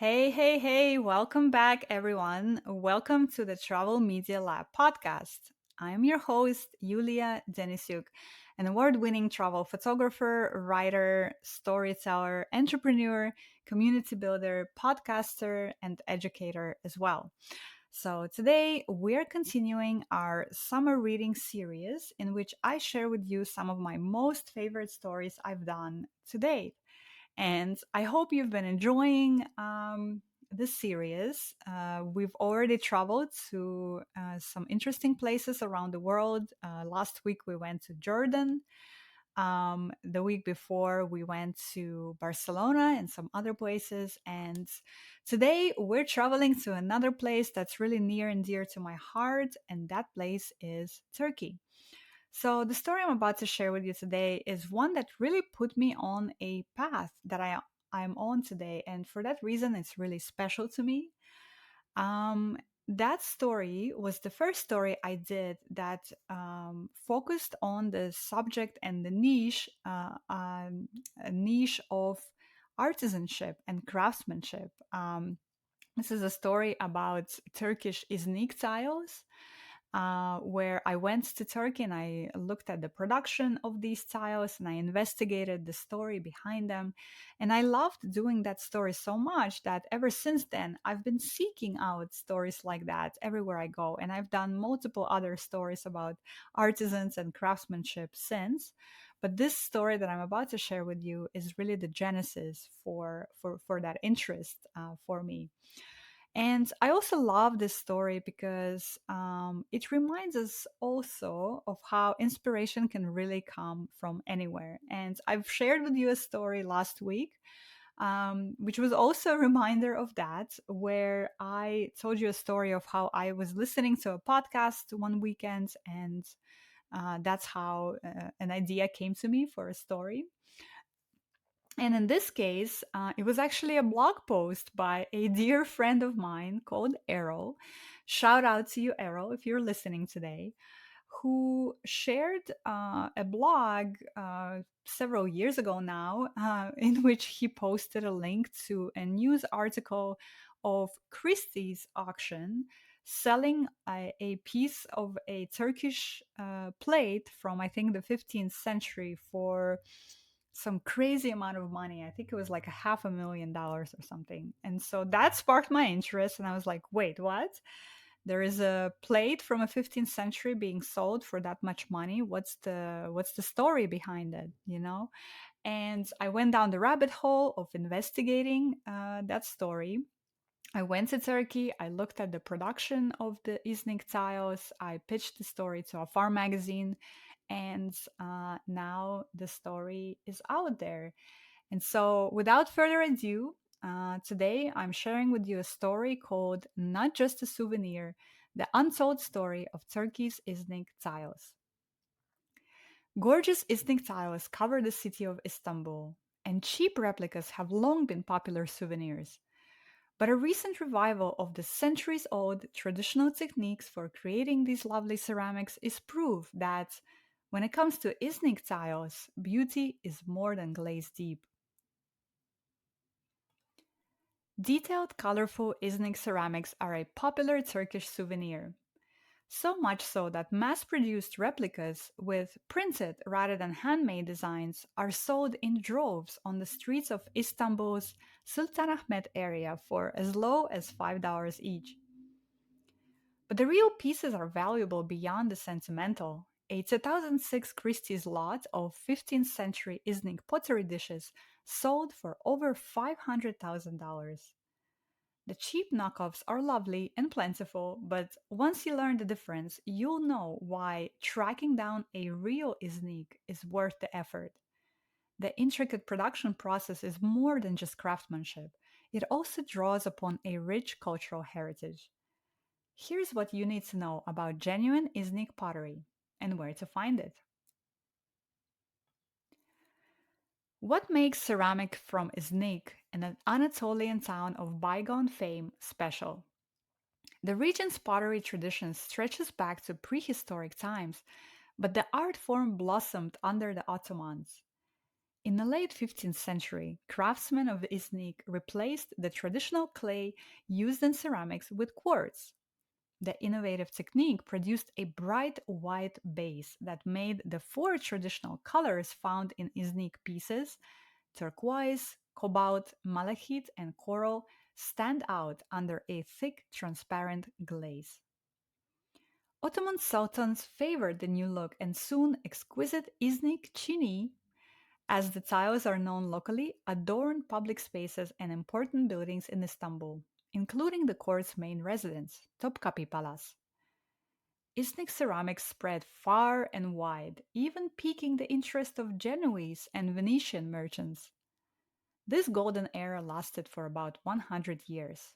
Hey, hey, hey, welcome back, everyone. Welcome to the Travel Media Lab podcast. I'm your host, Yulia Denisyuk, an award winning travel photographer, writer, storyteller, entrepreneur, community builder, podcaster, and educator as well. So, today we're continuing our summer reading series in which I share with you some of my most favorite stories I've done to date. And I hope you've been enjoying this series. We've already traveled to some interesting places around the world. Last week we went to Jordan. The week before we went to Barcelona and some other places. And today we're traveling to another place that's really near and dear to my heart, and that place is Turkey. So, the story I'm about to share with you today is one that really put me on a path that I'm on today. And for that reason, it's really special to me. Um, that story was the first story I did that focused on the subject and the a niche of artisanship and craftsmanship. This is a story about Turkish Iznik tiles, where I went to Turkey and I looked at the production of these tiles and I investigated the story behind them. And I loved doing that story so much that ever since then, I've been seeking out stories like that everywhere I go. And I've done multiple other stories about artisans and craftsmanship since. But this story that I'm about to share with you is really the genesis for that interest for me. And I also love this story because it reminds us also of how inspiration can really come from anywhere. And I've shared with you a story last week, which was also a reminder of that, where I told you a story of how I was listening to a podcast one weekend, and that's how an idea came to me for a story. And in this case, it was actually a blog post by a dear friend of mine called Errol. Shout out to you, Errol, if you're listening today, who shared a blog several years ago now, in which he posted a link to a news article of Christie's auction selling a piece of a Turkish plate from, I think, the 15th century for some crazy amount of money. I think it was like a $500,000 or something. And so that sparked my interest. And I was like, wait, what? There is a plate from a 15th century being sold for that much money. What's the story behind it, you know? And I went down the rabbit hole of investigating that story. I went to Turkey. I looked at the production of the Iznik tiles. I pitched the story to AFAR Magazine, and now the story is out there. And so, without further ado, today I'm sharing with you a story called Not Just a Souvenir, the untold story of Turkey's Iznik tiles. Gorgeous Iznik tiles cover the city of Istanbul, and cheap replicas have long been popular souvenirs. But a recent revival of the centuries old traditional techniques for creating these lovely ceramics is proof that when it comes to Iznik tiles, beauty is more than glaze deep. Detailed, colorful Iznik ceramics are a popular Turkish souvenir. So much so that mass produced replicas with printed rather than handmade designs are sold in droves on the streets of Istanbul's Sultanahmet area for as low as $5 each. But the real pieces are valuable beyond the sentimental. A 2006 Christie's lot of 15th century Iznik pottery dishes sold for over $500,000. The cheap knockoffs are lovely and plentiful, but once you learn the difference, you'll know why tracking down a real Iznik is worth the effort. The intricate production process is more than just craftsmanship, it also draws upon a rich cultural heritage. Here's what you need to know about genuine Iznik pottery and where to find it. What makes ceramic from Iznik, an Anatolian town of bygone fame, special? The region's pottery tradition stretches back to prehistoric times, but the art form blossomed under the Ottomans. In the late 15th century, craftsmen of Iznik replaced the traditional clay used in ceramics with quartz. The innovative technique produced a bright white base that made the four traditional colors found in Iznik pieces, turquoise, cobalt, malachite, and coral, stand out under a thick, transparent glaze. Ottoman sultans favored the new look, and soon exquisite Iznik chini, as the tiles are known locally, adorned public spaces and important buildings in Istanbul, including the court's main residence, Topkapi Palace. Iznik ceramics spread far and wide, even piquing the interest of Genoese and Venetian merchants. This golden era lasted for about 100 years.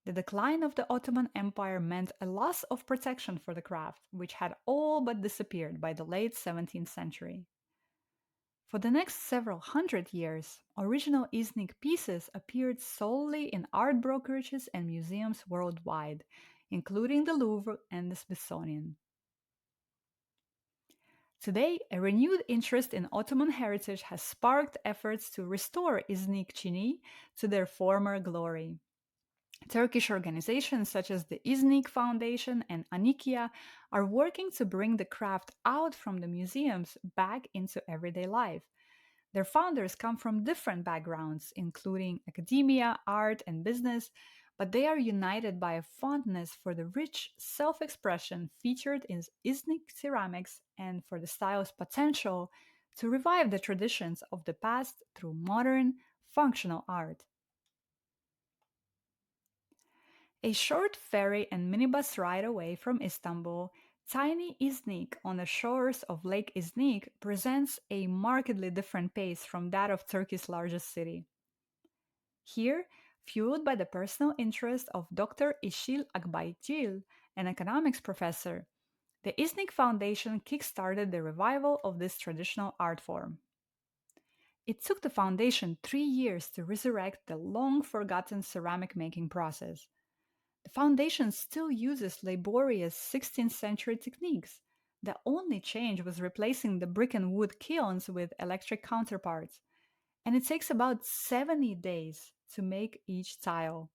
The decline of the Ottoman Empire meant a loss of protection for the craft, which had all but disappeared by the late 17th century. For the next several hundred years, original Iznik pieces appeared solely in art brokerages and museums worldwide, including the Louvre and the Smithsonian. Today, a renewed interest in Ottoman heritage has sparked efforts to restore Iznik Chini to their former glory. Turkish organizations such as the Iznik Foundation and Anikia are working to bring the craft out from the museums back into everyday life. Their founders come from different backgrounds, including academia, art, and business, but they are united by a fondness for the rich self expression featured in Iznik ceramics and for the style's potential to revive the traditions of the past through modern, functional art. A short ferry and minibus ride away from Istanbul, tiny Iznik on the shores of Lake Iznik presents a markedly different pace from that of Turkey's largest city. Here, fueled by the personal interest of Dr. Işıl Akbaycil, an economics professor, the Iznik Foundation kickstarted the revival of this traditional art form. It took the foundation 3 years to resurrect the long forgotten ceramic making process. The foundation still uses laborious 16th century techniques. The only change was replacing the brick and wood kilns with electric counterparts, and it takes about 70 days to make each tile.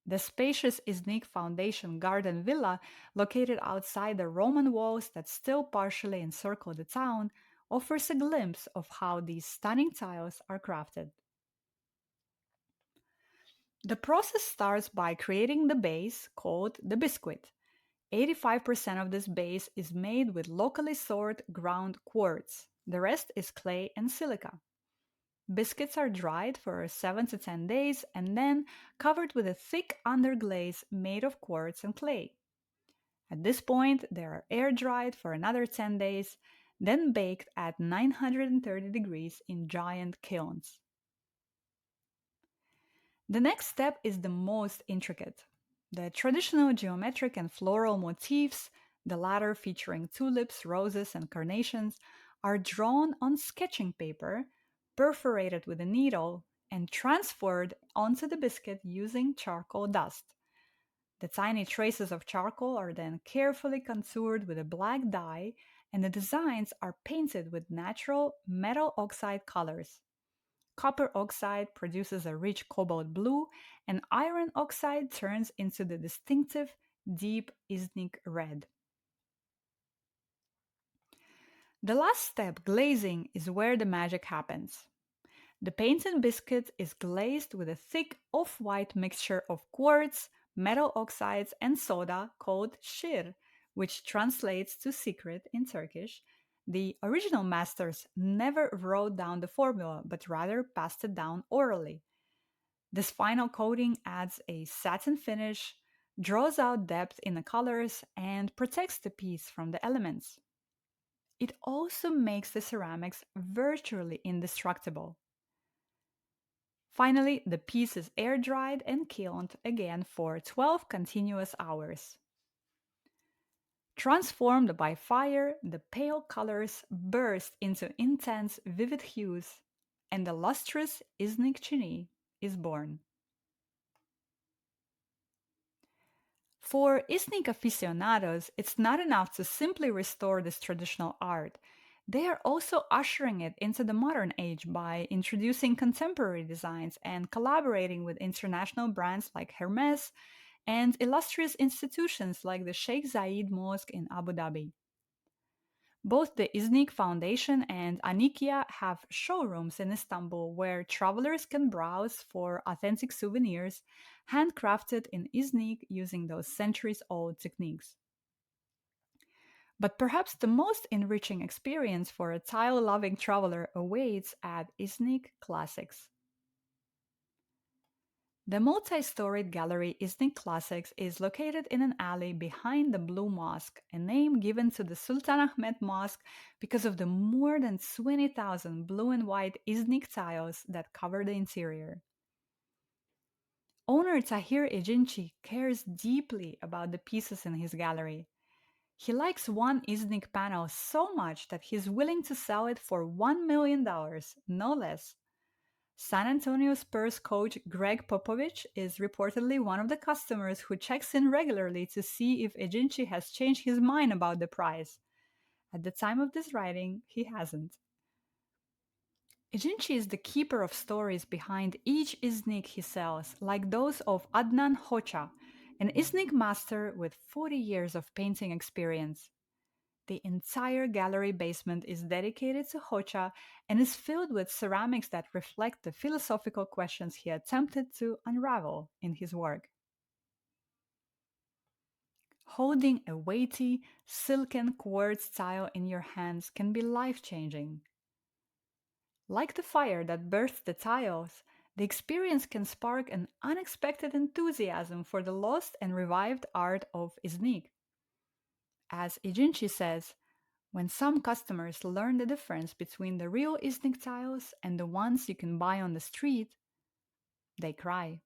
The spacious Iznik Foundation Garden Villa, located outside the Roman walls that still partially encircle the town, offers a glimpse of how these stunning tiles are crafted. The process starts by creating the base, called the biscuit. 85% of this base is made with locally sourced ground quartz. The rest is clay and silica. Biscuits are dried for 7 to 10 days and then covered with a thick underglaze made of quartz and clay. At this point, they are air dried for another 10 days, then baked at 930 degrees in giant kilns. The next step is the most intricate. The traditional geometric and floral motifs, the latter featuring tulips, roses, and carnations, are drawn on sketching paper, perforated with a needle, and transferred onto the biscuit using charcoal dust. The tiny traces of charcoal are then carefully contoured with a black dye, and the designs are painted with natural metal oxide colors. Copper oxide produces a rich cobalt blue, and iron oxide turns into the distinctive deep Iznik red. The last step, glazing, is where the magic happens. The painted biscuit is glazed with a thick off-white mixture of quartz, metal oxides, and soda called shir, which translates to secret in Turkish. The original masters never wrote down the formula, but rather passed it down orally. This final coating adds a satin finish, draws out depth in the colors, and protects the piece from the elements. It also makes the ceramics virtually indestructible. Finally, the piece is air dried and kilned again for 12 continuous hours. Transformed by fire, the pale colors burst into intense, vivid hues, and the lustrous Iznik chini is born. For Iznik aficionados, it's not enough to simply restore this traditional art. They are also ushering it into the modern age by introducing contemporary designs and collaborating with international brands like Hermes and illustrious institutions like the Sheikh Zayed Mosque in Abu Dhabi. Both the Iznik Foundation and Anikia have showrooms in Istanbul where travelers can browse for authentic souvenirs handcrafted in Iznik using those centuries old techniques. But perhaps the most enriching experience for a tile loving traveler awaits at Iznik Classics. The multi storied gallery Iznik Classics is located in an alley behind the Blue Mosque, a name given to the Sultan Ahmed Mosque because of the more than 20,000 blue and white Iznik tiles that cover the interior. Owner Tahir Ejinci cares deeply about the pieces in his gallery. He likes one Iznik panel so much that he's willing to sell it for $1 million, no less. San Antonio Spurs coach Greg Popovich is reportedly one of the customers who checks in regularly to see if Ejinci has changed his mind about the price. At the time of this writing, he hasn't. Ejinci is the keeper of stories behind each Iznik he sells, like those of Adnan Hoca, an Iznik master with 40 years of painting experience. The entire gallery basement is dedicated to Hoca and is filled with ceramics that reflect the philosophical questions he attempted to unravel in his work. Holding a weighty, silken quartz tile in your hands can be life changing. Like the fire that birthed the tiles, the experience can spark an unexpected enthusiasm for the lost and revived art of Iznik. As Ijinchi says, when some customers learn the difference between the real Iznik tiles and the ones you can buy on the street, they cry.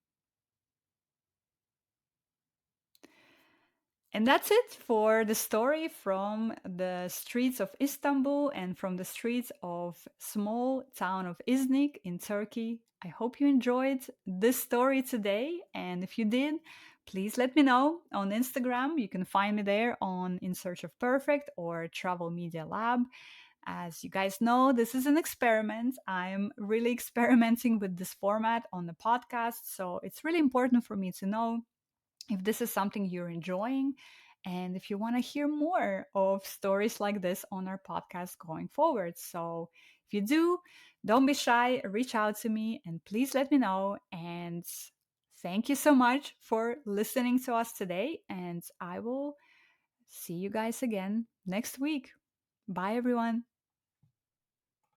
And that's it for the story from the streets of Istanbul and from the streets of small town of Iznik in Turkey. I hope you enjoyed this story today, and if you did, please let me know on Instagram. You can find me there on In Search of Perfect or Travel Media Lab. As you guys know, this is an experiment. I'm really experimenting with this format on the podcast, so it's really important for me to know if this is something you're enjoying and if you want to hear more of stories like this on our podcast going forward. So if you do, don't be shy, reach out to me and please let me know. And thank you so much for listening to us today. And I will see you guys again next week. Bye, everyone.